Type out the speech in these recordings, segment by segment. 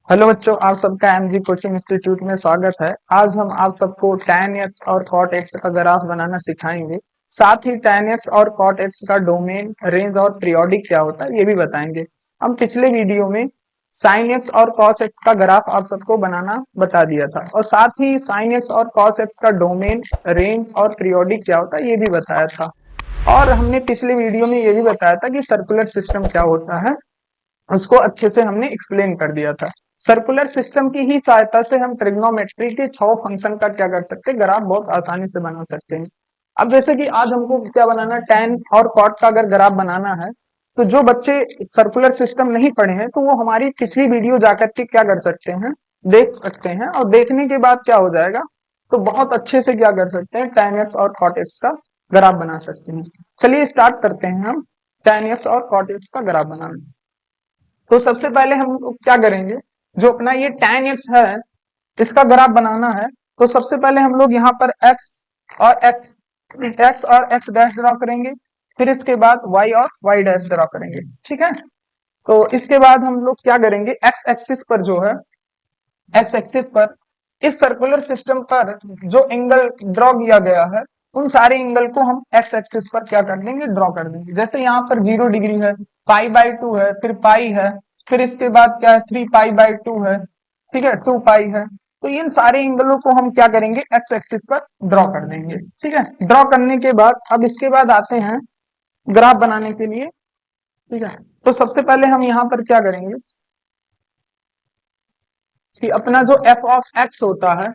Hello बच्चों, आप सबका एमजी कोचिंग इंस्टीट्यूट में स्वागत है। आज हम आप सबको tan x और cot x का ग्राफ बनाना सिखाएंगे। साथ ही tan x और cot x का डोमेन, रेंज और पीरियोडिक क्या होता है ये भी बताएंगे। हम पिछले वीडियो में sin x और cos x का ग्राफ आप सबको बनाना बता दिया था और साथ ही sin x और cos x का डोमेन, रेंज और पीरियोडिक क्या होता है ये भी बताया था। और हमने पिछले वीडियो में ये भी बताया था कि सर्कुलर सिस्टम क्या होता है, उसको अच्छे से हमने एक्सप्लेन कर दिया था। सर्कुलर सिस्टम की ही सहायता से हम ट्रिग्नोमेट्री के 6 फंक्शन का क्या कर सकते हैं, ग्राफ बहुत आसानी से बना सकते हैं। अब जैसे कि आज हमको क्या बनाना है, tan और cot का अगर ग्राफ बनाना है तो जो बच्चे सर्कुलर सिस्टम नहीं पढ़े हैं तो वो हमारी पिछली वीडियो जाकर के क्या कर सकते हैं, देख सकते हैं। और देखने के बाद क्या हो जाएगा, तो बहुत अच्छे से क्या कर सकते हैं, tan x और cot x का ग्राफ बना सकते हैं। चलिए स्टार्ट करते हैं हम tan x और cot x का ग्राफ बनाना। तो सबसे पहले हम लोग क्या करेंगे, जो अपना ये tan x है इसका ग्राफ बनाना है। तो सबसे पहले हम लोग यहाँ पर x और x डैश ड्रॉ करेंगे, फिर इसके बाद y और y डैश ड्रॉ करेंगे। ठीक है, तो इसके बाद हम लोग क्या करेंगे, x एक्सिस पर जो है, x एक्सिस पर इस सर्कुलर सिस्टम पर जो एंगल ड्रॉ किया गया है उन सारे एंगल को हम x एक्सिस पर क्या कर देंगे, ड्रॉ कर देंगे। जैसे यहाँ पर 0 डिग्री है, पाई/2 है, फिर पाई है, फिर इसके बाद क्या है, 3 पाई/2 है, ठीक है, 2 पाई है। तो इन सारे एंगलों को हम क्या करेंगे, x एक्सिस पर ड्रॉ कर देंगे। ठीक है, ड्रॉ करने के बाद अब इसके बाद आते हैं ग्राफ बनाने के लिए। ठीक है, तो सबसे पहले हम यहाँ पर क्या करेंगे कि अपना जो f ऑफ x होता है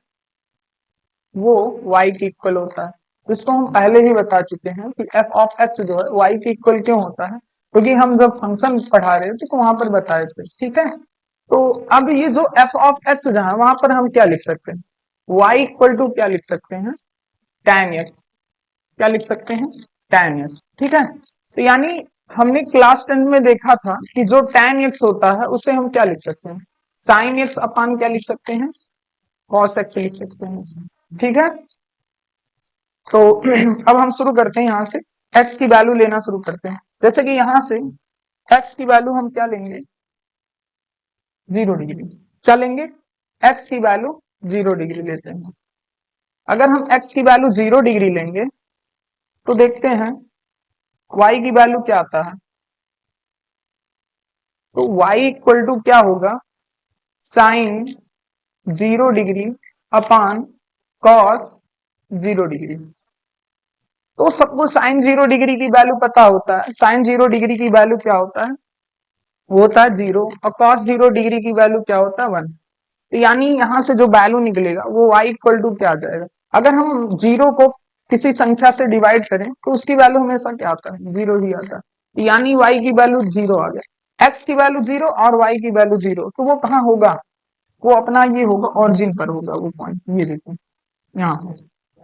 वो y के इक्वल होता है। इसको हम पहले ही बता चुके हैं कि f ऑफ x जो है y के इक्वल क्यों होता है, क्योंकि हम जब फंक्शन पढ़ा रहे थे तो वहां पर बताए थे। ठीक है, तो अब ये जो f ऑफ x जहां, वहां पर हम क्या लिख सकते हैं, y इक्वल टू क्या लिख सकते हैं, tan x। क्या लिख सकते हैं, tan x। ठीक है, तो यानी हमने क्लास 10 में देखा था कि जो tan x होता है उसे हम क्या लिख सकते हैं, sin x अपान क्या लिख सकते हैं, cos x लिख सकते हैं। ठीक है, तो अब हम शुरू करते हैं यहाँ से, x की वैल्यू लेना शुरू करते हैं। जैसे कि यहाँ से x की वैल्यू हम क्या लेंगे, 0 डिग्री। क्या लेंगे, x की वैल्यू 0 डिग्री लेते हैं। अगर हम x की वैल्यू 0 डिग्री लेंगे तो देखते हैं y की वैल्यू क्या आता है। तो y इक्वल टू क्या होगा, sine 0 degree upon cos 0 degree. तो सबको साइन 0 डिग्री की वैल्यू पता होता है, साइन 0 डिग्री की वैल्यू क्या होता है, वो होता है 0, और कॉस 0 डिग्री की वैल्यू क्या होता है, 1। तो यानी यहाँ से जो वैल्यू निकलेगा वो y इक्वल टू क्या आ जाएगा। अगर हम 0 को किसी संख्या से डिवाइड करें तो उसकी वैल्यू हमेशा क्या आता है, 0 ही आता है। तो यानी y की वैल्यू 0 आ गया, x की वैल्यू 0 और y की वैल्यू 0। तो वो कहाँ होगा, वो अपना ये होगा ऑरिजिन पर होगा वो पॉइंट, ये देखिए यहाँ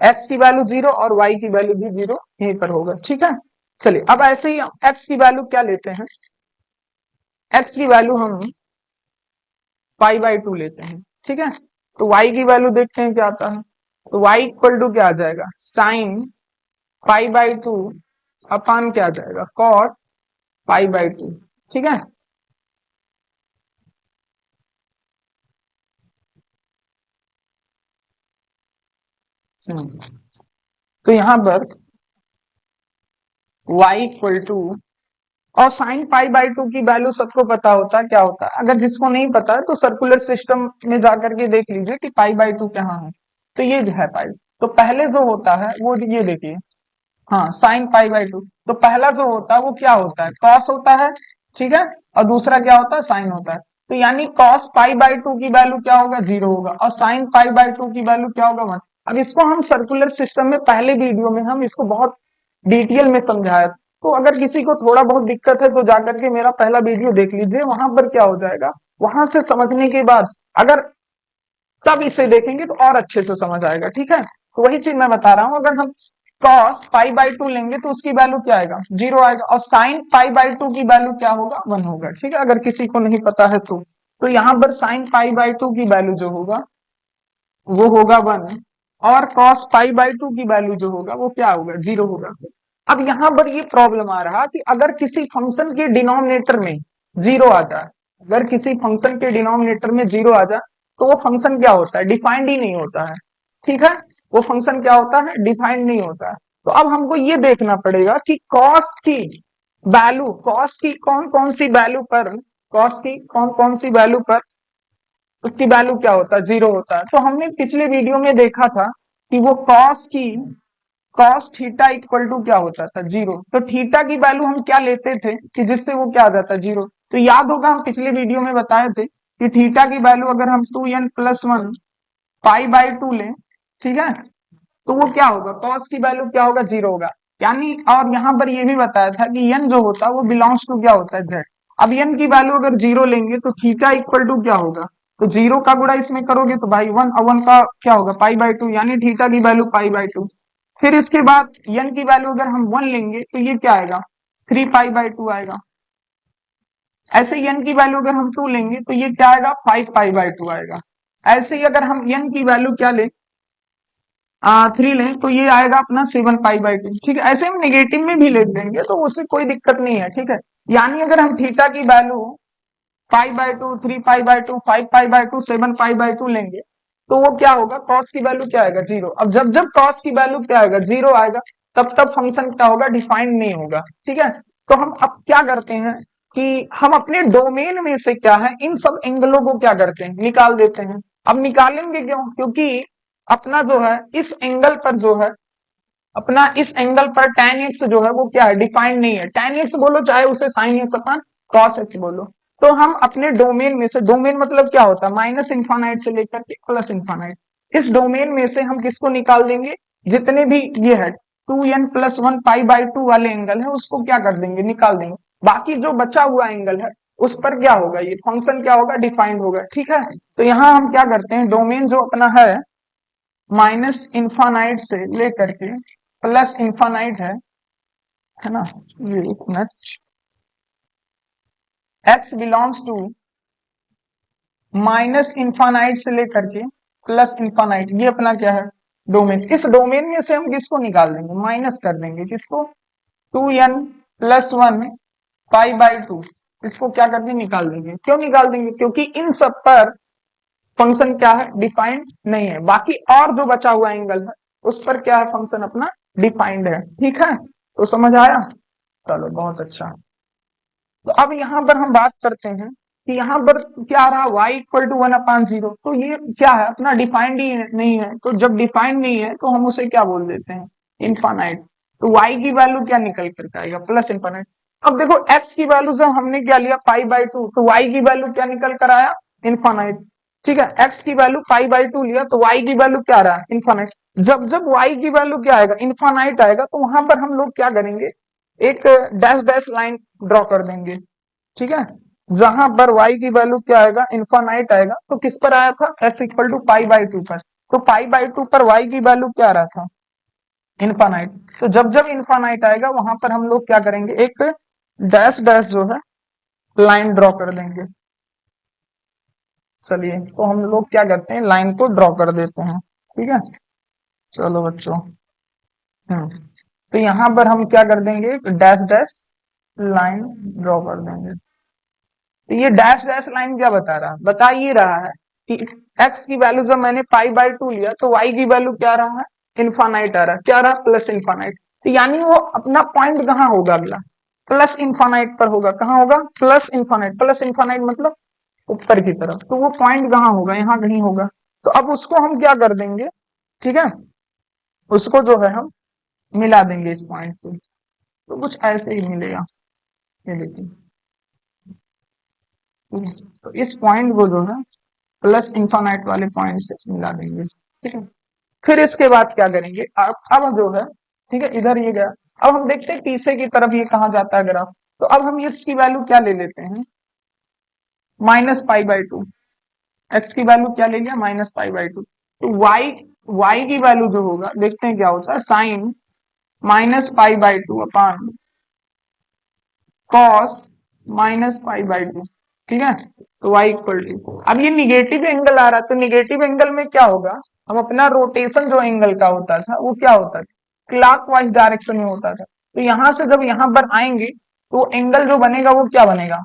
x की वैल्यू 0 और y की वैल्यू भी 0 यहीं पर होगा। ठीक है, चलिए अब ऐसे ही x की वैल्यू क्या लेते हैं, x की वैल्यू हम पाई/2 लेते हैं। ठीक है, तो y की वैल्यू देखते हैं क्या आता है। तो y इक्वल टू क्या आ जाएगा, साइन पाई/2 अपान क्या आ जाएगा, कॉस पाई/2। ठीक है, तो यहां पर y इक्वल टू, और साइन पाई/2 की वैल्यू सबको पता होता है क्या होता है। अगर जिसको नहीं पता है तो सर्कुलर सिस्टम में जाकर के देख लीजिए कि पाई/2 कहाँ है। तो ये जो है पाई, तो पहले जो होता है वो ये देखिए, हाँ साइन पाई/2। तो पहला जो होता है वो क्या होता है, कॉस होता है। ठीक है, और दूसरा क्या होता है, साइन होता है। तो यानी कॉस पाई/2 की वैल्यू क्या होगा, 0 होगा, और साइन पाई/2 की वैल्यू क्या होगा, 1। अब इसको हम सर्कुलर सिस्टम में पहले वीडियो में हम इसको बहुत डिटेल में समझाया। तो अगर किसी को थोड़ा बहुत दिक्कत है तो जाकर के मेरा पहला वीडियो देख लीजिए, वहां पर क्या हो जाएगा, वहां से समझने के बाद अगर तब इसे देखेंगे तो और अच्छे से समझ आएगा। ठीक है, तो वही चीज मैं बता रहा हूं, अगर हम cos पाई/2 लेंगे तो उसकी वैल्यू क्या आएगा, 0 आएगा, और साइन पाई/2 की वैल्यू क्या होगा, 1 होगा। ठीक है, अगर किसी को नहीं पता है तो यहाँ पर साइन पाई/2 की वैल्यू जो होगा वो होगा 1, और cos पाई/2 की वैल्यू जो होगा वो क्या होगा, 0 होगा। अब यहाँ पर ये प्रॉब्लम आ रहा कि अगर किसी फंक्शन के डिनोमिनेटर में 0 आ जाए अगर किसी फंक्शन के डिनोमिनेटर में जीरो आ जाए तो वो फंक्शन क्या होता है, डिफाइंड ही नहीं होता है। ठीक है, वो फंक्शन क्या होता है, डिफाइंड नहीं होता है। तो अब हमको ये देखना पड़ेगा कि कॉस की वैल्यू, कॉस की कौन कौन सी वैल्यू पर, कॉस की कौन कौन सी वैल्यू पर उसकी वैल्यू क्या होता है, जीरो होता है। तो हमने पिछले वीडियो में देखा था कि वो कॉस की, कॉस थीटा इक्वल टू क्या होता था, जीरो। तो थीटा की वैल्यू हम क्या लेते थे कि जिससे वो क्या आ जाता, जीरो। तो याद होगा हम पिछले वीडियो में बताए थे कि थीटा की वैल्यू अगर हम 2n+1 पाई/2 लें, ठीक है, तो वो क्या होगा, कॉस की वैल्यू क्या होगा, जीरो होगा। यानी और यहाँ पर ये भी बताया था कि n जो होता है वो बिलोंग्स टू क्या होता है, z। अब n की वैल्यू अगर जीरो लेंगे तो थीटा इक्वल टू क्या होगा, तो जीरो का गुणा इसमें करोगे तो भाई 1 और 1 का क्या होगा, पाई/2, यानी थीटा की वैल्यू पाई/2। फिर इसके बाद n की वैल्यू अगर हम 1 लेंगे तो ये क्या आएगा, 3 पाई/2 आएगा। ऐसे ही n की वैल्यू अगर हम 2 लेंगे तो ये क्या आएगा, 5 पाई/2 आएगा। ऐसे ही अगर हम n की वैल्यू क्या लें, 3 लें तो ये आएगा अपना 7 पाई/2। ठीक है, ऐसे हम नेगेटिव में भी ले लेंगे तो उससे कोई दिक्कत नहीं है। ठीक है, यानी अगर हम थीटा की वैल्यू पाई/2, 3 पाई/2, 5 पाई/2, 7 पाई/2 लेंगे तो वो क्या होगा, कॉस की वैल्यू क्या आएगा, जीरो। अब जब जब कॉस की वैल्यू क्या आएगा, जीरो आएगा, तब तब फंक्शन क्या होगा, डिफाइंड नहीं होगा। ठीक है, तो हम अब क्या करते हैं कि हम अपने डोमेन में से क्या है, इन सब एंगलों को क्या करते हैं, निकाल देते हैं। अब निकालेंगे क्यों, क्योंकि अपना जो है इस एंगल पर जो है, अपना इस एंगल पर tan x जो है वो क्या है, डिफाइंड नहीं है। tan x बोलो चाहे उसे sin x अपन cos x बोलो। तो हम अपने डोमेन में से, डोमेन मतलब क्या होता है, माइनस इंफानाइट से लेकर के प्लस इंफानाइट, इस डोमेन में से हम किसको निकाल देंगे, जितने भी ये है 2n+1 पाई/2 वाले एंगल है उसको क्या कर देंगे, निकाल देंगे। बाकी जो बचा हुआ एंगल है उस पर क्या होगा, ये फंक्शन क्या होगा, डिफाइंड होगा। ठीक है, तो यहाँ हम क्या करते हैं, डोमेन जो अपना है माइनस इंफानाइट से लेकर के प्लस इंफानाइट है ना, ये एक minute, x belongs to minus infinite से लेकर के प्लस इंफानाइट, ये अपना क्या है, डोमेन। इस डोमेन में से हम किसको निकाल देंगे, माइनस कर देंगे, किसको, 2n+1 पाई/2, इसको क्या करके निकाल देंगे। क्यों निकाल देंगे, क्योंकि इन सब पर फंक्शन क्या है, डिफाइंड नहीं है। बाकी और जो बचा हुआ एंगल है उस पर क्या है, फंक्शन अपना डिफाइंड है। ठीक है, तो समझ आया, चलो बहुत अच्छा। तो अब यहाँ पर हम बात करते हैं कि यहाँ पर क्या रहा, y=1/0। तो ये क्या है, अपना डिफाइंड ही नहीं है। तो जब डिफाइंड नहीं है तो हम उसे क्या बोल देते हैं, इनफाइनाइट। तो y की वैल्यू क्या निकल कर आएगा, प्लस इनफाइनाइट। अब देखो x की वैल्यू जब हमने क्या लिया पाई/2, तो y की वैल्यू क्या निकल कर आया, इनफाइनाइट। ठीक है, x की वैल्यू पाई/2 लिया तो y की वैल्यू क्या रहा, इनफाइनाइट। जब जब y की वैल्यू क्या आएगा, इनफाइनाइट आएगा, तो वहां पर हम लोग क्या करेंगे, एक डैश डैश लाइन ड्रॉ कर देंगे। ठीक है, जहां पर y की वैल्यू क्या आएगा, इनफाइनाइट आएगा, तो किस पर आया था, x पाई/2 पर। तो पाई/2 पर y की वैल्यू क्या आ रहा था, इनफाइनाइट। तो जब जब इनफाइनाइट आएगा वहां पर हम लोग क्या करेंगे, एक डैश डैश जो है लाइन ड्रॉ कर देंगे। चलिए, तो हम लोग क्या करते हैं, लाइन को ड्रॉ कर देते हैं। ठीक है, चलो बच्चों, तो यहां पर हम क्या कर देंगे, डैश डैश लाइन ड्रॉ कर देंगे। तो ये डैश डैश लाइन क्या बता रहा है, बता ये रहा है कि x की वैल्यू जब मैंने पाई/2 लिया तो y की वैल्यू क्या रहा है, इनफाइनाइट आ रहा है, क्या रहा, प्लस इनफाइनाइट। तो यानी वो अपना पॉइंट कहाँ होगा, अगला प्लस इनफाइनाइट पर होगा। कहाँ होगा, प्लस इनफाइनाइट। प्लस इनफाइनाइट मतलब ऊपर की तरफ। तो वो पॉइंट कहाँ होगा, यहाँ कहीं होगा। तो अब उसको हम क्या कर देंगे, ठीक है, उसको जो है हम मिला देंगे इस पॉइंट से, तो कुछ ऐसे ही मिलेगा। ये देखिए, तो इस पॉइंट को जो है प्लस इंफानाइट वाले पॉइंट से मिला देंगे। ठीक है, फिर इसके बाद क्या करेंगे, अब जो है, ठीक है, इधर ये गया। अब हम देखते हैं पीछे की तरफ ये कहाँ जाता है ग्राफ। तो अब हम इसकी वैल्यू क्या ले लेते हैं, -पाई/2। एक्स की वैल्यू क्या ले लिया, -पाई/2। तो y की वैल्यू जो होगा, देखते हैं क्या होता है, साइन -पाई/2 अपान कॉस -पाई/2। ठीक है, तो y=, अब ये निगेटिव एंगल आ रहा है, तो निगेटिव एंगल में क्या होगा, हम अपना रोटेशन जो एंगल का होता था वो क्या होता था, क्लॉकवाइज डायरेक्शन में होता था। तो यहां से जब यहां पर आएंगे तो एंगल जो बनेगा वो क्या बनेगा,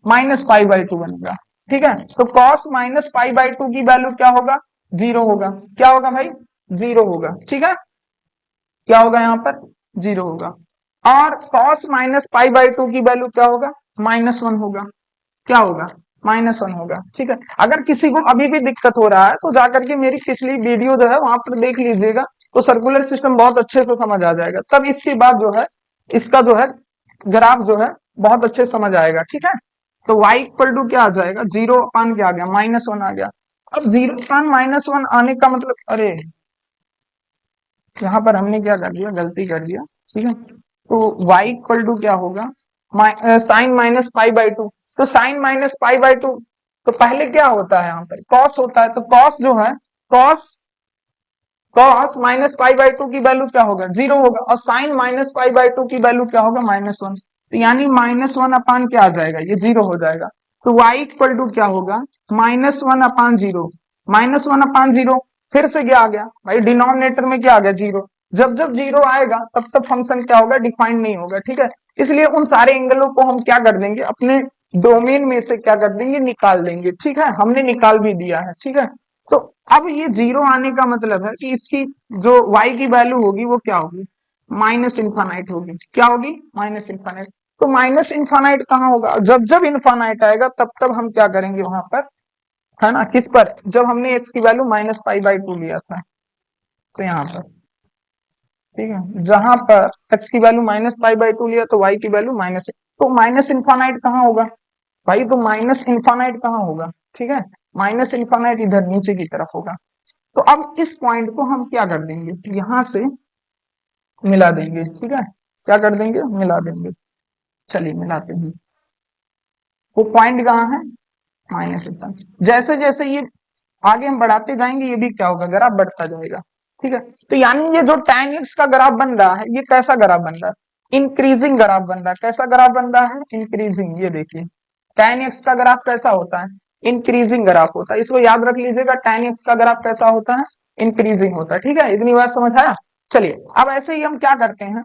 माइनस पाई बाई टू बनेगा। ठीक है, तो cos minus pi by two की वैल्यू क्या होगा, जीरो होगा। क्या होगा भाई, जीरो होगा। ठीक है, क्या होगा यहाँ पर, जीरो होगा। और cos minus pi by two की वैल्यू क्या होगा, माइनस वन होगा। क्या होगा, माइनस वन होगा। ठीक है, अगर किसी को अभी भी दिक्कत हो रहा है तो जाकर के मेरी पिछली वीडियो जो है वहां पर देख लीजिएगा, तो सर्कुलर सिस्टम बहुत अच्छे से समझ आ जाएगा। तब इसके बाद जो है इसका जो है ग्राफ जो है बहुत अच्छे से समझ आएगा। ठीक है, तो y इक्वल टू क्या आ जाएगा, जीरो अपान क्या आ गया, माइनस वन आ गया। अब जीरो अपान माइनस वन आने का मतलब, अरे यहाँ पर हमने क्या कर दिया, गलती कर दिया। ठीक है, तो y इक्वल टू क्या होगा, sine minus pi by two. तो sine minus pi by two, तो पहले क्या होता है, यहाँ पर कॉस होता है। तो कॉस जो है, cos cos minus pi by two की वैल्यू क्या होगा, जीरो होगा। और sine minus pi by two की वैल्यू क्या होगा, माइनस वन। तो यानी माइनस वन अपान क्या आ जाएगा, ये जीरो हो जाएगा। तो y इक्वल टू क्या होगा, minus one upon zero. Minus one upon zero, फिर से क्या आ गया भाई, डिनोमिनेटर में क्या आ गया, जीरो। जब जब जीरो आएगा तब तब फंक्शन क्या होगा, डिफाइन नहीं होगा। ठीक है, इसलिए उन सारे एंगलों को हम क्या कर देंगे, अपने डोमेन में से क्या कर देंगे, निकाल देंगे। ठीक है, हमने निकाल भी दिया है। ठीक है, तो अब ये जीरो आने का मतलब है कि इसकी जो y की वैल्यू होगी वो क्या होगी, माइनस इन्फानाइट होगी। क्या होगी, माइनस इन्फानाइट। तो माइनस इन्फानाइट कहाँ होगा, जब जब इन्फानाइट आएगा तब तब हम क्या करेंगे वहां पर, है ना, किस पर, जब हमने x की value minus pi by to लिया था। तो यहाँ पर, ठीक है, जहां पर x की value minus pi by to लिया तो y की वैल्यू माइनस, तो माइनस इन्फानाइट कहाँ होगा भाई, तो माइनस इन्फानाइट कहाँ होगा, ठीक है, माइनस इन्फानाइट इधर नीचे की तरफ होगा। तो अब इस पॉइंट को हम क्या कर देंगे, यहां से मिला देंगे। ठीक है, क्या कर देंगे, मिला देंगे। चलिए मिलाते हैं। वो पॉइंट कहाँ है, माइनस इन्फानाइट। जैसे जैसे ये आगे हम बढ़ाते जाएंगे ये भी क्या होगा, ग्राफ बढ़ता जाएगा। ठीक है, तो यानी ये जो tan x का ग्राफ बन रहा है, ये कैसा ग्राफ बन रहा है, इंक्रीजिंग ग्राफ बन रहा है। कैसा ग्राफ बन रहा है, इंक्रीजिंग। ये देखिए tan x का ग्राफ कैसा होता है, इंक्रीजिंग ग्राफ होता है। इसको याद रख लीजिएगा, tan x का ग्राफ कैसा होता है, इंक्रीजिंग होता है। ठीक है, इतनी बात समझ आया। चलिए अब ऐसे ही हम क्या करते हैं,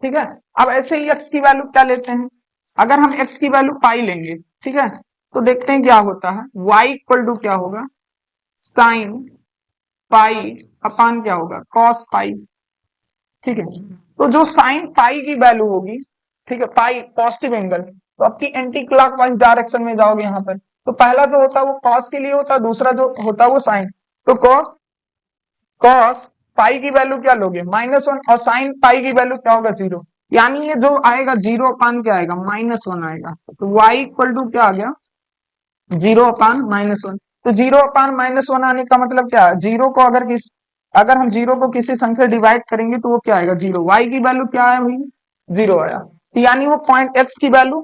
ठीक है, अब ऐसे ही x की वैल्यू क्या लेते हैं, अगर हम x की वैल्यू पाई लेंगे, ठीक है, तो देखते हैं क्या होता है, y इक्वल टू क्या होगा, साइन पाई अपान क्या होगा, कॉस पाई। ठीक है, तो जो साइन पाई की वैल्यू होगी, ठीक है, पाई पॉजिटिव एंगल, तो आपकी एंटी क्लॉकवाइज डायरेक्शन में जाओगे यहाँ पर। तो पहला जो होता है वो कॉस के लिए होता है, दूसरा जो होता है वो साइन। तो कॉस कॉस पाई की वैल्यू क्या लोगे, माइनस वन, और साइन पाई की वैल्यू क्या होगा, जीरो। यानी ये जो आएगा जीरो अपान क्या आएगा, माइनस वन आएगा। तो वाई इक्वल टू क्या आ गया, जीरो अपान माइनस वन। तो जीरो अपान माइनस वन आने का मतलब क्या है, जीरो को अगर हम जीरो को किसी संख्या डिवाइड करेंगे तो वो क्या आएगा, जीरो। वाई की वैल्यू क्या है भाई, जीरो आया। तो यानी वो पॉइंट एक्स की वैल्यू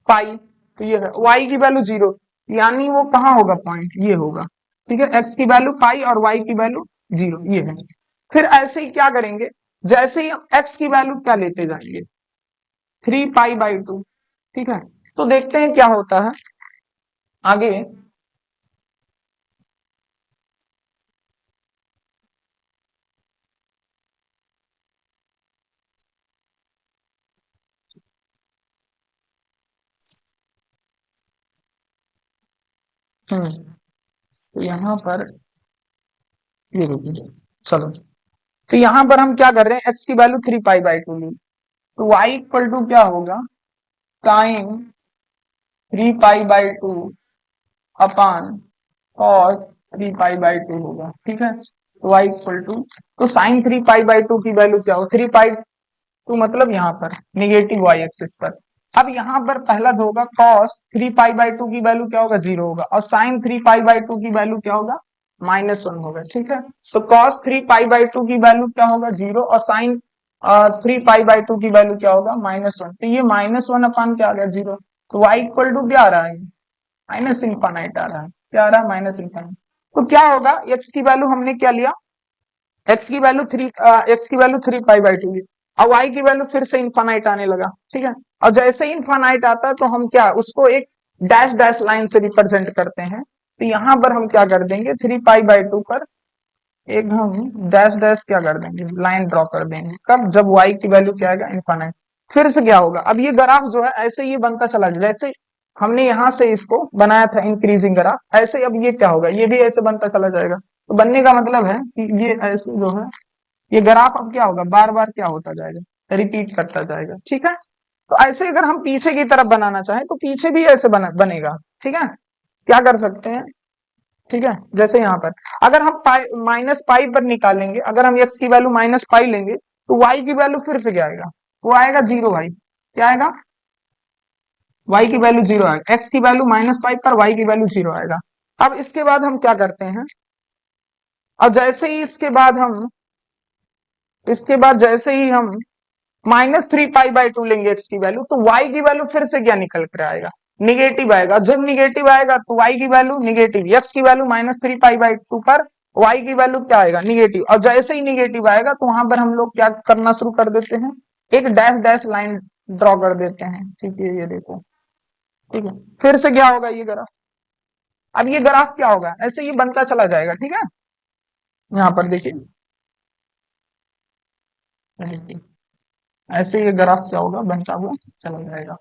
पाई, तो ये है, वाई की वैल्यू जीरो, यानी वो कहाँ होगा, पॉइंट ये होगा। ठीक है, एक्स की वैल्यू पाई और वाई की वैल्यू जीरो, ये है। फिर ऐसे ही क्या करेंगे, जैसे ही हम एक्स की वैल्यू क्या लेते जाएंगे, थ्री पाई बाई टू। ठीक है, तो देखते हैं क्या होता है आगे। तो यहाँ पर ये देखिए, चलो, तो यहाँ पर हम क्या कर रहे हैं, एक्स की value three pi by two ली, तो वाई इक्वल टू क्या होगा, time three pi by two upon cos three pi by two होगा। ठीक है, तो वाई इक्वल टू, तो sine three pi by two की वैल्यू क्या होगा, थ्री पाई टू, मतलब यहाँ पर निगेटिव वाई एक्सिस पर। अब यहाँ पर पहला जो होगा, cos three pi by two की वैल्यू क्या होगा, जीरो होगा, और sign three pi by two की वैल्यू क्या होगा, माइनस वन होगा। ठीक है, तो cos three pi by two की वैल्यू क्या होगा, जीरो, और sign three pi by two की वैल्यू क्या होगा, माइनस वन। तो ये माइनस वन अपान क्या आ गया, जीरो। तो वाई इक्वल टू क्या आ रहा है, माइनस इनफाइनाइट आ रहा है। क्या आ रहा है, माइनस इनफाइनाइट। तो क्या होगा, एक्स की वैल्यू हमने क्या लिया, एक्स की value three pi by two ली, अब वाई की वैल्यू फिर से इनफाइनाइट आने लगा। ठीक है, और जैसे ही इनफाइनाइट आता है तो हम क्या उसको एक डैश डैश लाइन से रिप्रेजेंट करते हैं। तो यहां पर हम क्या कर देंगे, थ्री पाई बाई टू पर एक हम डैश डैश क्या कर देंगे, लाइन ड्रॉ कर देंगे। कब, जब y की वैल्यू क्या आएगा, इनफाइनाइट। फिर से क्या होगा, अब ये ग्राफ जो है ऐसे ही बनता चला जाए, जैसे हमने यहां से इसको बनाया था इंक्रीजिंग ग्राफ, ऐसे अब ये क्या होगा, ये भी ऐसे बनता चला जाएगा। तो बनने का मतलब है कि ये ऐसे जो है ये ग्राफ अब क्या होगा, बार बार क्या होता जाएगा, रिपीट करता जाएगा। ठीक है, तो ऐसे अगर हम पीछे की तरफ बनाना चाहें तो पीछे भी ऐसे बनेगा। ठीक है, क्या कर सकते हैं, ठीक है, जैसे यहाँ पर अगर हम माइनस पाई पर निकालेंगे, अगर हम एक्स की वैल्यू माइनस पाई लेंगे तो वाई की वैल्यू फिर से क्या आएगा, वो आएगा जीरो। भाई क्या आएगा, वाई की वैल्यू जीरो आएगा, एक्स की वैल्यू माइनस पाई पर वाई की वैल्यू जीरो आएगा। अब इसके बाद हम क्या करते हैं, और जैसे ही जैसे ही हम minus three pi by to लेंगे एक्स की वैल्यू, तो वाई की वैल्यू फिर से क्या निकल कर आएगा, निगेटिव आएगा। जब निगेटिव आएगा तो वाई की वैल्यू निगेटिव, एक्स की value minus three pi by to पर वाई की वैल्यू क्या आएगा, निगेटिव। और जैसे ही निगेटिव आएगा तो वहां पर हम लोग क्या करना शुरू कर देते हैं, एक डैश डैश लाइन ड्रॉ कर देते हैं। ठीक है, ये देखो, ठीक है, फिर से क्या होगा ये ग्राफ, अब ये ग्राफ क्या होगा, ऐसे ये बनता चला जाएगा। ठीक है, यहाँ पर देखिए ऐसे ये ग्राफ क्या होगा, बनता हुआ चला जाएगा।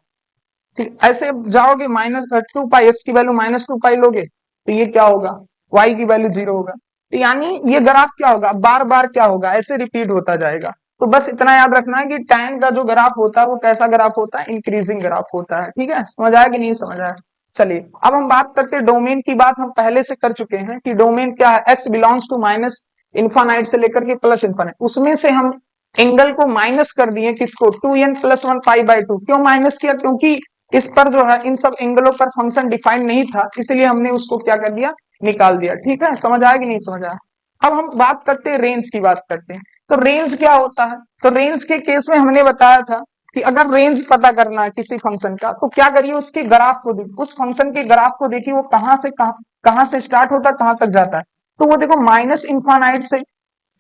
ठीक, ऐसे जाओगे माइनस टू पाई, एक्स की वैल्यू माइनस टू पाई लोगे तो ये क्या होगा, वाई की वैल्यू जीरो होगा। तो यानी ये ग्राफ क्या होगा, बार बार क्या होगा, ऐसे रिपीट होता जाएगा। तो बस इतना याद रखना है कि tan का जो ग्राफ होता है वो कैसा ग्राफ होता है, इंक्रीजिंग ग्राफ होता है। ठीक है, समझ आया कि नहीं समझ आया। चलिए अब हम बात करते हैं डोमेन की, बात हम पहले से कर चुके हैं कि डोमेन क्या है, x belongs to minus infinite से लेकर के प्लस इन्फानाइट, उसमें से हम एंगल को माइनस कर दिए, किसको, two n plus one pi by two. क्यों माइनस किया, क्योंकि इस पर जो है इन सब एंगलों पर फंक्शन डिफाइंड नहीं था, इसलिए हमने उसको क्या कर दिया, निकाल दिया। ठीक है, समझ आया कि नहीं समझ आया। अब हम बात करते हैं रेंज की, बात करते हैं तो रेंज क्या होता है। तो रेंज के केस में हमने बताया था कि अगर रेंज पता करना है किसी फंक्शन का तो क्या करिए, उसके ग्राफ को देखिए, उस फंक्शन के ग्राफ को देखिए, वो कहां से स्टार्ट होता है, कहां तक जाता है। तो वो देखो माइनस इन्फानाइट से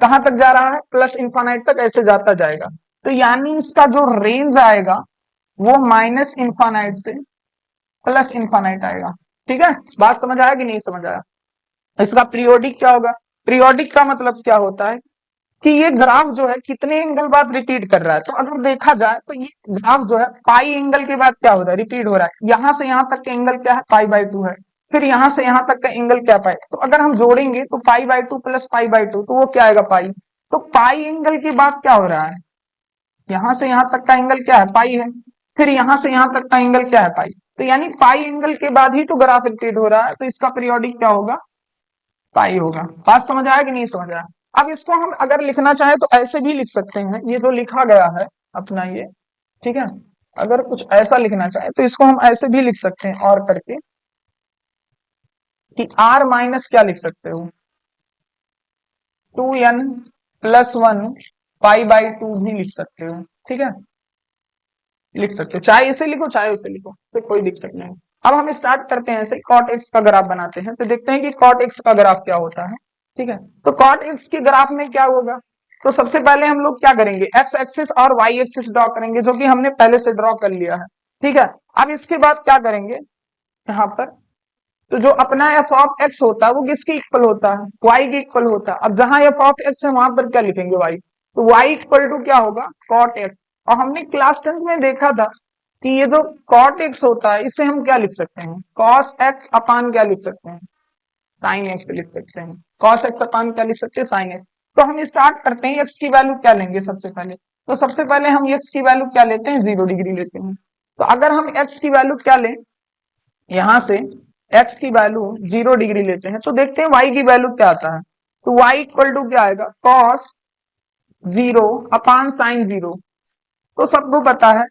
कहां तक जा रहा है, प्लस इन्फानाइट तक ऐसे जाता जाएगा। तो यानी इसका जो रेंज आएगा वो माइनस इन्फानाइट से प्लस इन्फानाइट आएगा। ठीक है, बात समझ आया कि नहीं समझ आया। इसका पीरियोडिक क्या होगा, पीरियोडिक का मतलब क्या होता है कि ये ग्राफ जो है कितने एंगल बाद रिपीट कर रहा है। तो अगर देखा जाए तो ये ग्राफ जो है पाई एंगल के बाद क्या हो रहा है, रिपीट हो रहा है। यहां से यहां तक का एंगल क्या है, पाई बाई टू है, फिर यहां से यहां तक का एंगल क्या पाई, तो अगर हम जोड़ेंगे तो पाई by two plus pi by two, तो वो क्या आएगा, पाई। तो पाई एंगल के बाद क्या हो रहा है, यहां से यहां तक का एंगल क्या है, पाई है, फिर यहां से यहां तक का एंगल क्या है, पाई। तो यानी पाई एंगल के बाद ही तो ग्राफ रिपीट हो रहा है, तो इसका पीरियोडिक क्या होगा, पाई होगा। बात समझ आया कि नहीं समझ आया। अब इसको हम अगर लिखना चाहे तो ऐसे भी लिख सकते हैं, ये जो लिखा गया है अपना ये, ठीक है, अगर कुछ ऐसा लिखना चाहे तो इसको हम ऐसे भी लिख सकते हैं और करके कि आर माइनस क्या लिख सकते हो, two n plus one pi by two भी लिख सकते हो। ठीक है, लिख सकते हो, चाहे इसे लिखो चाहे उसे लिखो, तो कोई दिक्कत नहीं। अब हम स्टार्ट करते हैं ऐसे कॉट एक्स का ग्राफ बनाते हैं, तो देखते हैं कि कॉट एक्स का ग्राफ क्या होता है। ठीक है, तो कॉट एक्स के ग्राफ में क्या होगा, तो सबसे पहले हम लोग क्या करेंगे, एक्स एक्सिस और वाई एक्सिस ड्रॉ करेंगे, जो कि हमने पहले से ड्रॉ कर लिया है। ठीक है, अब इसके बाद क्या करेंगे, यहाँ पर तो जो अपना एफ ऑफ एक्स होता है वो किसके इक्वल होता है, वाई के इक्वल होता है। अब जहां एफ ऑफ एक्स है वहां पर क्या लिखेंगे, वाई, तो वाई इक्वल टू क्या होगा, कॉट एक्स। और हमने क्लास 10 में देखा था कि ये जो कॉट एक्स होता है इसे हम क्या लिख सकते हैं, कॉस एक्स अपान क्या लिख सकते हैं, साइन एक्स लिख सकते हैं। कॉस एक्स अपान क्या लिख सकते हैं, साइन एक्स। तो हम स्टार्ट करते हैं, एक्स की वैल्यू क्या लेंगे सबसे पहले, तो सबसे पहले हम एक्स की वैल्यू क्या लेते हैं, 0 डिग्री लेते हैं। तो अगर हम एक्स की वैल्यू क्या लें, यहां से एक्स की वैल्यू 0 डिग्री लेते हैं, तो देखते हैं वाई की वैल्यू क्या आता है। तो वाई इक्वल टू क्या आएगा, कॉस 0 अपान साइन 0। तो सबको पता है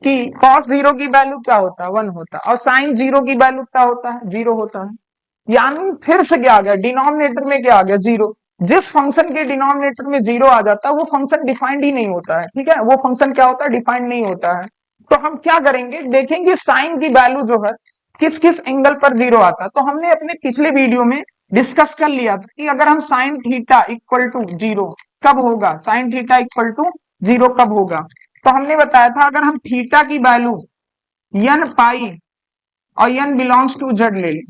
कि cos 0 की वैल्यू क्या होता है, 1 होता है, और sin 0 की वैल्यू क्या होता है, 0 होता है। यानी फिर से क्या आ गया, डिनोमिनेटर में क्या आ गया, 0। जिस फंक्शन के डिनोमिनेटर में 0 आ जाता है वो फंक्शन डिफाइंड ही नहीं होता है। ठीक है, वो फंक्शन क्या होता है, डिफाइंड नहीं होता है। तो हम क्या करेंगे, देखेंगे साइन की वैल्यू जो है किस किस एंगल पर 0 आता है। तो हमने अपने पिछले वीडियो में डिस्कस कर लिया था कि अगर हम साइन थीटा इक्वल टू 0 कब होगा, साइन थीटा इक्वल टू 0 कब होगा। तो हमने बताया था अगर हम थीटा की वैल्यू n पाई और n बिलोंग्स टू z ले लें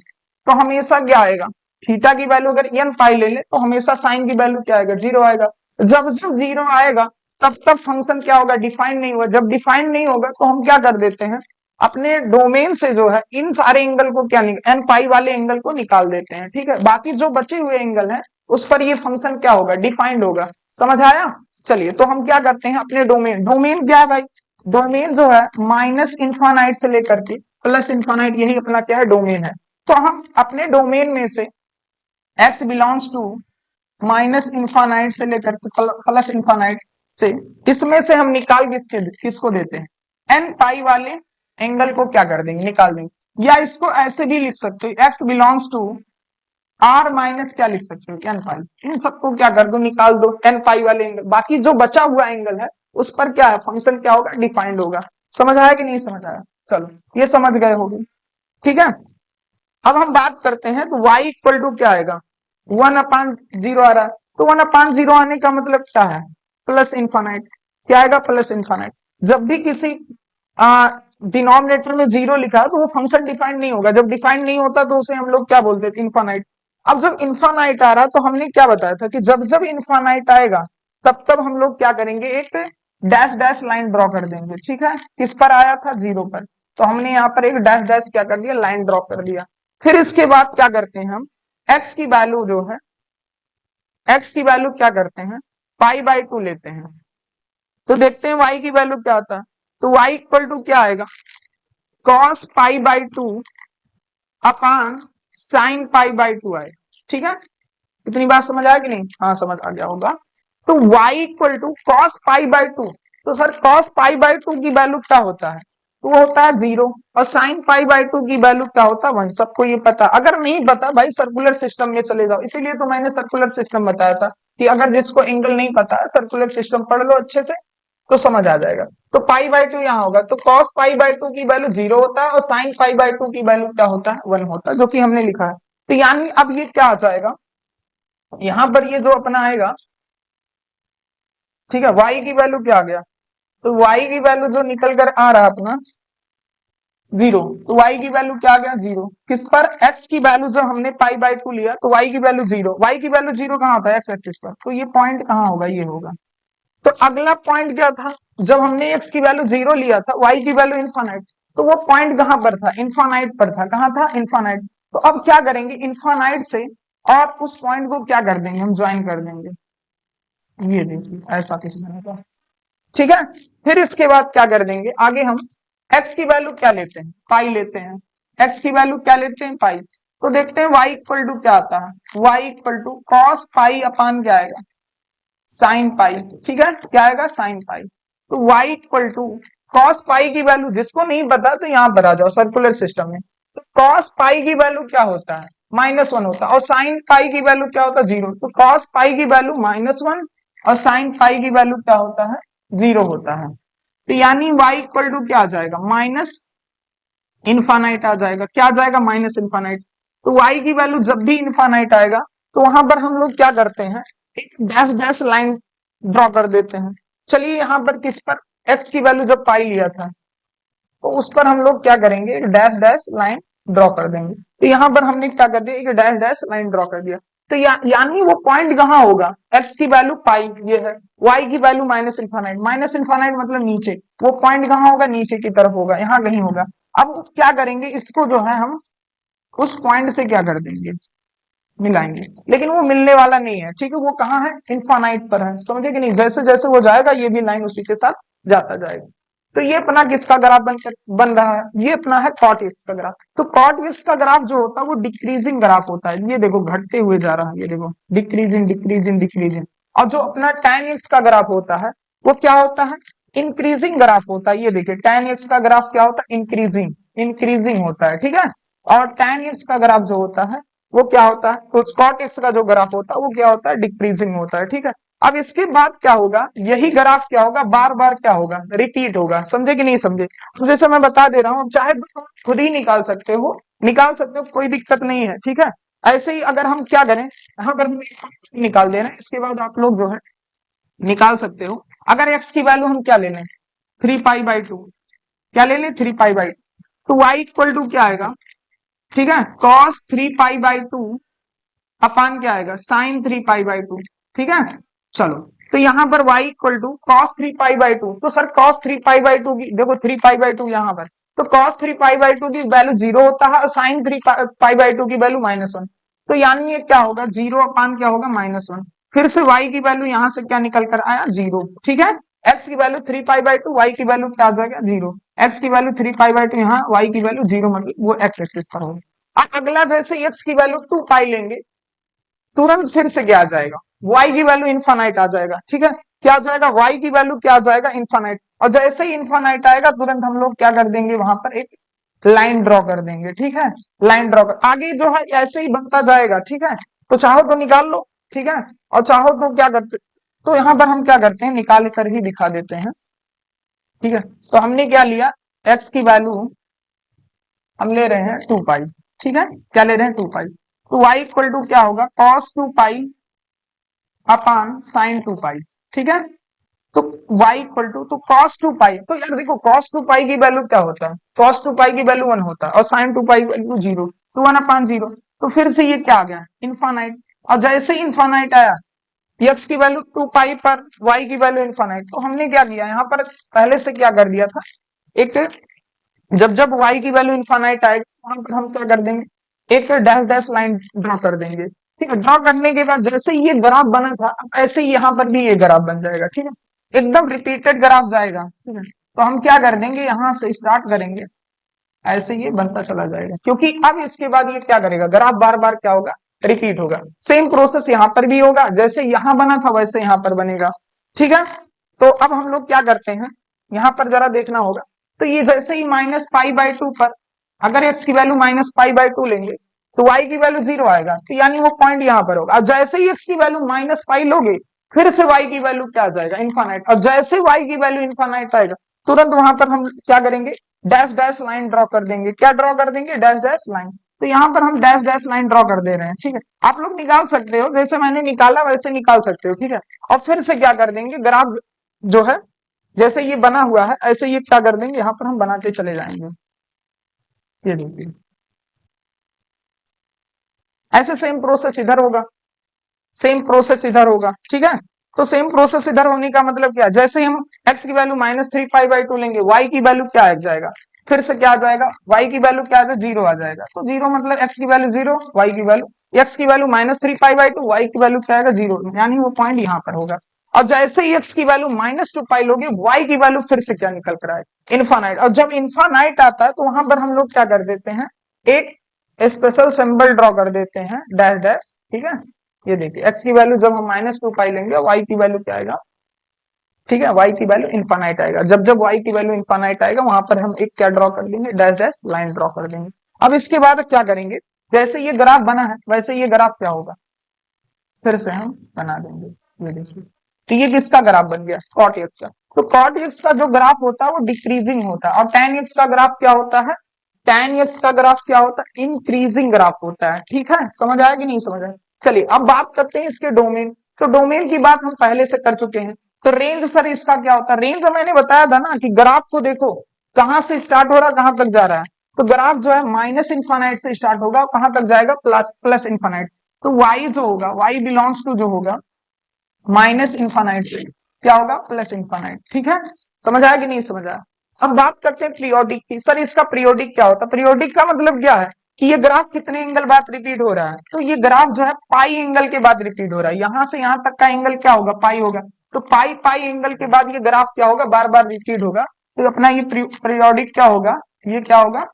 तो हमेशा क्या आएगा, थीटा की वैल्यू अगर n पाई ले ले तो हमेशा साइन की वैल्यू क्या आएगा, 0 आएगा। जब जब 0 आएगा तब तब फंक्शन क्या होगा, डिफाइंड नहीं होगा। जब डिफाइंड नहीं होगा तो हम क्या कर देते हैं, अपने डोमेन से जो है इन सारे एंगल को क्या एन पाई वाले एंगल को निकाल देते हैं, ठीक है। बाकी जो बचे हुए एंगल हैं उस पर ये फंक्शन क्या होगा, डिफाइंड होगा। समझ आया? चलिए तो हम क्या करते हैं, अपने डोमेन, डोमेन क्या है भाई, डोमेन जो है माइनस इंफानाइट से लेकर के प्लस इंफानाइट, यही अपना क्या है, डोमेन है। तो हम अपने डोमेन में से x belongs to minus infinite से लेकर प्लस इंफानाइट से, इसमें से हम निकाल किसको देते हैं, एन पाई वाले एंगल को क्या कर देंगे, निकाल देंगे। या इसको ऐसे भी लिख सकते हो, x belongs to R minus क्या लिख सकते हो, एन पाई। इन सबको क्या कर दो, निकाल दो एन पाई वाले एंगल। बाकी जो बचा हुआ एंगल है उस पर क्या है, फंक्शन क्या होगा, डिफाइंड होगा। समझ आया कि नहीं समझ आया? चलो ये समझ गए होगे, ठीक है। अब हम बात करते हैं तो y इक्वल टू क्या आएगा, 1/0 आ रहा है। तो 1/0 आने का मतलब क्या है, प्लस इंफानाइट। क्या आएगा, प्लस इंफानाइट। जब भी किसी डिनोमिनेटर में 0 लिखा है तो वो फंक्शन डिफाइंड नहीं होगा। जब डिफाइंड नहीं होता तो उसे हम लोग क्या बोलते थे, इनफानाइट। अब जब इनफानाइट आ रहा तो हमने क्या बताया था कि जब जब इनफानाइट आएगा तब तब हम लोग क्या करेंगे, एक डैश डैश लाइन ड्रॉ कर देंगे, ठीक है। किस पर आया था, 0 पर। तो हमने यहाँ पर एक डैश डैश क्या कर दिया, लाइन ड्रॉ कर दिया। फिर इसके बाद क्या करते हैं हम, x की वैल्यू जो है, x की वैल्यू क्या करते हैं, पाई/2 लेते हैं। तो देखते हैं y की वैल्यू क्या आता है। तो y इक्वल टू क्या आएगा, cos पाई/2 अपान साइन पाई/2 आए, ठीक है। इतनी बात समझ आया कि नहीं? हाँ समझ आ गया होगा। तो y इक्वल टू कॉस पाई/2, तो सर cos पाई/2 की वैल्यू क्या होता है, तो वो होता है 0। और साइन पाई/2 की वैल्यू क्या होता है, 1। सबको ये पता। अगर नहीं पता भाई सर्कुलर सिस्टम में चले जाओ, इसीलिए तो मैंने सर्कुलर सिस्टम बताया था कि अगर जिसको एंगल नहीं पता है सर्कुलर सिस्टम पढ़ लो अच्छे से तो समझ आ जाएगा। तो पाई/2 यहाँ होगा, तो cos पाई/2 की वैल्यू 0 होता है और साइन पाई/2 की वैल्यू क्या होता है, 1 होता है, जो कि हमने लिखा है। तो यानी अब ये क्या आ जाएगा, यहां पर ये जो अपना आएगा, ठीक है, y की वैल्यू क्या आ गया, तो y की वैल्यू जो निकल कर आ रहा है अपना 0। तो y की वैल्यू क्या आ गया, 0। किस पर, x की वैल्यू जब हमने पाई/2 लिया तो y की वैल्यू 0। y की वैल्यू 0 कहाँ होता है, x एक्सिस पर। तो ये पॉइंट कहाँ होगा, ये होगा। तो अगला पॉइंट क्या था, जब हमने x की वैल्यू 0 लिया था, y की वैल्यू इनफानाइट, तो वो पॉइंट कहां पर था, इनफानाइट पर था। कहां था, इनफानाइट। तो अब क्या करेंगे, इनफानाइट से और उस पॉइंट को क्या कर देंगे, हम ज्वाइन कर देंगे। ये देखिए ऐसा कुछ बनेगा, ठीक है। फिर इसके बाद क्या कर देंगे, आगे हम x की वैल्यू क्या लेते हैं, पाई लेते हैं। x की वैल्यू क्या लेते हैं, पाई। तो देखते हैं y इक्वल टू क्या आता है, y equal to cos pi upon क्या आएगा, साइन पाई, ठीक है। क्या आएगा, साइन पाई। तो y equal to cos pi की वैल्यू, जिसको नहीं पता तो यहां पर आ जाओ सर्कुलर सिस्टम में। तो कॉस पाई की वैल्यू क्या होता है, -1 होता है। और साइन पाई की वैल्यू क्या होता है, 0। तो कॉस पाई की वैल्यू -1 और साइन पाई की वैल्यू क्या होता है, 0 होता है। तो यानी y इक्वल टू क्या आ जाएगा, माइनस इनफानाइट आ जाएगा। क्या आ जाएगा, माइनस इनफानाइट। तो y की वैल्यू जब भी इनफानाइट आएगा तो वहां पर हम लोग क्या करते हैं, एक डैश डैश लाइन ड्रॉ कर देते हैं। चलिए यहाँ पर किस पर, x की वैल्यू जब पाई लिया था तो उस पर हम लोग क्या करेंगे, एक डैश डैश लाइन ड्रॉ कर देंगे। तो यहाँ पर हमने क्या कर दिया, एक डैश डैश लाइन ड्रॉ कर दिया। तो यानी वो पॉइंट कहाँ होगा, x की वैल्यू पाई ये है, y की वैल्यू माइनस इनफानाइट मतलब नीचे। वो पॉइंट कहाँ होगा, नीचे की तरफ होगा, यहाँ कहीं होगा। अब क्या करेंगे, इसको जो है हम उस पॉइंट से क्या कर देंगे, मिलाएंगे। लेकिन वो मिलने वाला नहीं है, ठीक है। वो कहाँ है, इनफानाइट पर है, समझे कि नहीं। जैसे जैसे वो जाएगा ये भी लाइन उसी के साथ जाता जाएगा। तो ये अपना किसका ग्राफ बन रहा है, ये अपना है कॉट एक्स का ग्राफ। तो कॉट एक्स का ग्राफ जो होता है वो डिक्रीजिंग ग्राफ होता है। ये देखो घटते हुए जा रहा है, ये देखो डिक्रीजिंग डिक्रीजिंग डिक्रीजिंग। और जो अपना tan एक्स का ग्राफ होता है वो क्या होता है, इंक्रीजिंग ग्राफ होता है। ये देखिए tan एक्स का ग्राफ क्या होता है, इंक्रीजिंग इंक्रीजिंग होता है, ठीक है। और tan एक्स का ग्राफ जो होता है वो क्या होता है, तो कॉट एक्स का जो ग्राफ होता है वो क्या होता है, डिक्रीजिंग होता है, ठीक है। अब इसके बाद क्या होगा, यही ग्राफ क्या होगा, बार बार क्या होगा, रिपीट होगा। समझे कि नहीं समझे? तो जैसे मैं बता दे रहा हूं, चाहे खुद ही निकाल सकते हो, कोई दिक्कत नहीं है, ठीक है। ऐसे ही अगर हम क्या करें, यहाँ पर हम निकाल दे रहे हैं, इसके बाद आप लोग जो है निकाल सकते हो। अगर एक्स की वैल्यू हम क्या ले लें, 3π/2, क्या ले लें, 3π/2। तो y इक्वल टू क्या आएगा, ठीक है, cos 3π/2 अपान क्या आएगा, साइन 3π/2, ठीक है। चलो तो यहाँ पर y इक्वल टू कॉस 3π/2। तो सर कॉस 3π/2 की देखो 3π/2 यहाँ पर, तो कॉस 3π/2 की वैल्यू 0 होता है और साइन 3π/2 की वैल्यू -1। तो यानी ये क्या होगा, 0 क्या होगा, -1। फिर से y की वैल्यू यहाँ से क्या निकल कर आया, 0। ठीक है, x की वैल्यू 3π/2, y की वैल्यू क्या आ जाएगा, 0। x की वैल्यू 3π/2 यहाँ, y की वैल्यू 0, मतलब वो x एक्सिस पर होगा। अब अगला जैसे x की वैल्यू 2π लेंगे, तुरंत फिर से क्या आ जाएगा, y की वैल्यू इन्फानाइट आ जाएगा। ठीक है, क्या आ जाएगा, y की वैल्यू क्या आ जाएगा, इन्फानाइट। और जैसे ही इन्फानाइट आएगा तुरंत हम लोग क्या कर देंगे, वहां पर एक लाइन ड्रॉ कर देंगे। ठीक है, लाइन ड्रॉ कर, आगे जो है ऐसे ही बनता जाएगा। ठीक है, तो चाहो तो निकाल लो। ठीक है, और चाहो तो क्या करते, तो यहाँ पर हम क्या करते हैं, निकाल कर ही दिखा देते हैं। ठीक है, तो हमने क्या लिया, x की वैल्यू हम ले रहे हैं 2π। ठीक है, क्या ले रहे हैं, 2π। तो y इक्वल टू क्या होगा, cos 2π अपान साइन 2π। ठीक है, तो y इक्वल टू, तो cos 2π, तो यार देखो cos 2π की वैल्यू क्या होता है, cos 2π की वैल्यू 1 होता है और sin 2π की वैल्यू 0, तो 1/0। तो फिर से ये क्या आ गया, इन्फानाइट। और जैसे ही इन्फानाइट आया, x की वैल्यू 2π पर y की वैल्यू इन्फानाइट, तो हमने क्या किया यहाँ पर, पहले से क्या कर दिया था, एक जब जब y की वैल्यू इन्फानाइट आएगी वहां पर हम क्या कर देंगे, एक डैश डैश लाइन ड्रॉ कर देंगे। ठीक है, ड्रॉ करने के बाद जैसे ये ग्राफ बना था, ऐसे ही यहाँ पर भी ये ग्राफ बन जाएगा। ठीक है, एकदम रिपीटेड ग्राफ जाएगा। ठीक है, तो हम क्या कर देंगे, यहां से स्टार्ट करेंगे, ऐसे ये बनता चला जाएगा, क्योंकि अब इसके बाद ये क्या करेगा, ग्राफ बार बार क्या होगा, रिपीट होगा। सेम प्रोसेस यहाँ पर भी होगा, जैसे यहाँ बना था वैसे यहाँ पर बनेगा। ठीक है, तो अब हम लोग क्या करते हैं, यहाँ पर जरा देखना होगा, तो ये जैसे ही -π/2 पर अगर x की वैल्यू -π/2 लेंगे तो y की वैल्यू 0 आएगा, तो यानी वो पॉइंट यहाँ पर होगा। और जैसे ही x की वैल्यू -π लोगे, फिर से y की वैल्यू क्या आ जाएगा, इन्फानाइट। और जैसे y की वैल्यू इन्फानाइट आएगा, तुरंत वहां पर हम क्या करेंगे, डैश डैश लाइन ड्रॉ कर देंगे। क्या ड्रॉ कर देंगे, डैश डैश लाइन। तो यहाँ पर हम डैश डैश लाइन ड्रॉ कर दे रहे हैं। ठीक है, आप लोग निकाल सकते हो, जैसे मैंने निकाला वैसे निकाल सकते हो। ठीक है, और फिर से क्या कर देंगे, ग्राफ जो है जैसे ये बना हुआ है ऐसे ये क्या कर देंगे, यहाँ पर हम बनाते चले जाएंगे। ये देखिए, ऐसे सेम प्रोसेस इधर होगा, सेम प्रोसेस इधर होगा। ठीक है, तो सेम प्रोसेस इधर होने का मतलब क्या है, जैसे ही हम x की वैल्यू -3π/2 लेंगे, y की वैल्यू क्या आ जाएगा, फिर से क्या आ जाएगा, y की वैल्यू क्या आ जाएगा, 0 आ जाएगा। तो 0 मतलब x की वैल्यू 0, y की वैल्यू, x की वैल्यू -3π/2, y की वैल्यू क्या आएगा, 0, यानी वो पॉइंट यहाँ पर होगा। और जैसे ही x की वैल्यू -2π लोगे, y की वैल्यू फिर से क्या निकल कर आएगा, इन्फानाइट। और जब इन्फानाइट आता है तो वहां पर हम लोग क्या कर देते हैं, एक स्पेशल सिंबल ड्रॉ कर देते हैं, डैश डैश। ठीक है, ये देखिए x की वैल्यू जब हम -2π लेंगे, y की वैल्यू क्या आएगा, ठीक है, y की वैल्यू इन्फानाइट आएगा। जब जब y की वैल्यू इन्फानाइट आएगा, वहां पर हम एक क्या ड्रॉ कर देंगे, डैश डैश लाइन ड्रॉ कर देंगे। अब इसके बाद क्या करेंगे, जैसे ये ग्राफ बना है वैसे ये ग्राफ क्या होगा, फिर से हम बना देंगे। ये देखिए, तो ये किसका ग्राफ बन गया, cot x का। तो cot x का जो ग्राफ होता है वो डिक्रीजिंग होता है, और tan x का ग्राफ क्या होता है, tan x का ग्राफ क्या होता है, इंक्रीजिंग ग्राफ होता है। ठीक है, समझ आया कि नहीं समझ आया। चलिए अब बात करते हैं इसके डोमेन। तो डोमेन की बात हम पहले से कर चुके हैं। तो रेंज सर इसका क्या होता है, रेंज मैंने बताया था ना कि ग्राफ को देखो कहां से स्टार्ट हो रहा है कहां तक जा रहा है। तो ग्राफ जो है माइनस इन्फानाइट से स्टार्ट होगा, कहां तक जाएगा, प्लस इन्फानाइट। तो y जो होगा, y बिलोंग्स टू जो होगा माइनस इन्फानाइट से क्या होगा, प्लस इन्फानाइट। ठीक है, समझ आया कि नहीं समझ आया। अब बात करते हैं पीरियोडिक की। सर इसका पीरियोडिक क्या होता है, पीरियोडिक का मतलब क्या है कि ये ग्राफ कितने एंगल बाद रिपीट हो रहा है। तो ये ग्राफ जो है पाई एंगल के बाद रिपीट हो रहा है, यहां से यहां तक का एंगल क्या होगा, पाई होगा। तो पाई एंगल के बाद ये ग्राफ क्या होगा, बार बार रिपीट होगा। तो अपना ये पीरियोडिक क्या होगा, ये क्या होगा,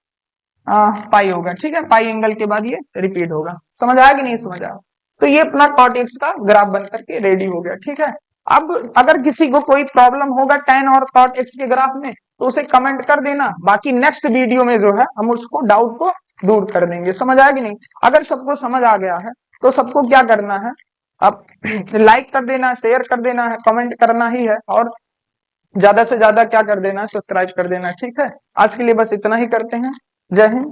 पाई होगा। ठीक है, पाई एंगल के बाद ये रिपीट होगा। समझ आया कि नहीं समझ आया। तो ये अपना cot x का ग्राफ बनकर के रेडी हो गया। ठीक है, अब अगर किसी को कोई प्रॉब्लम होगा tan और cot x के ग्राफ में तो उसे कमेंट कर देना, बाकी नेक्स्ट वीडियो में जो है हम उसको डाउट को दूर कर देंगे। समझ आया कि नहीं। अगर सबको समझ आ गया है तो सबको क्या करना है, अब लाइक कर देना है, शेयर कर देना है, कमेंट करना ही है, और ज्यादा से ज्यादा क्या कर देना है, सब्सक्राइब कर देना है। ठीक है, आज के लिए बस इतना ही करते हैं। जय हिंद।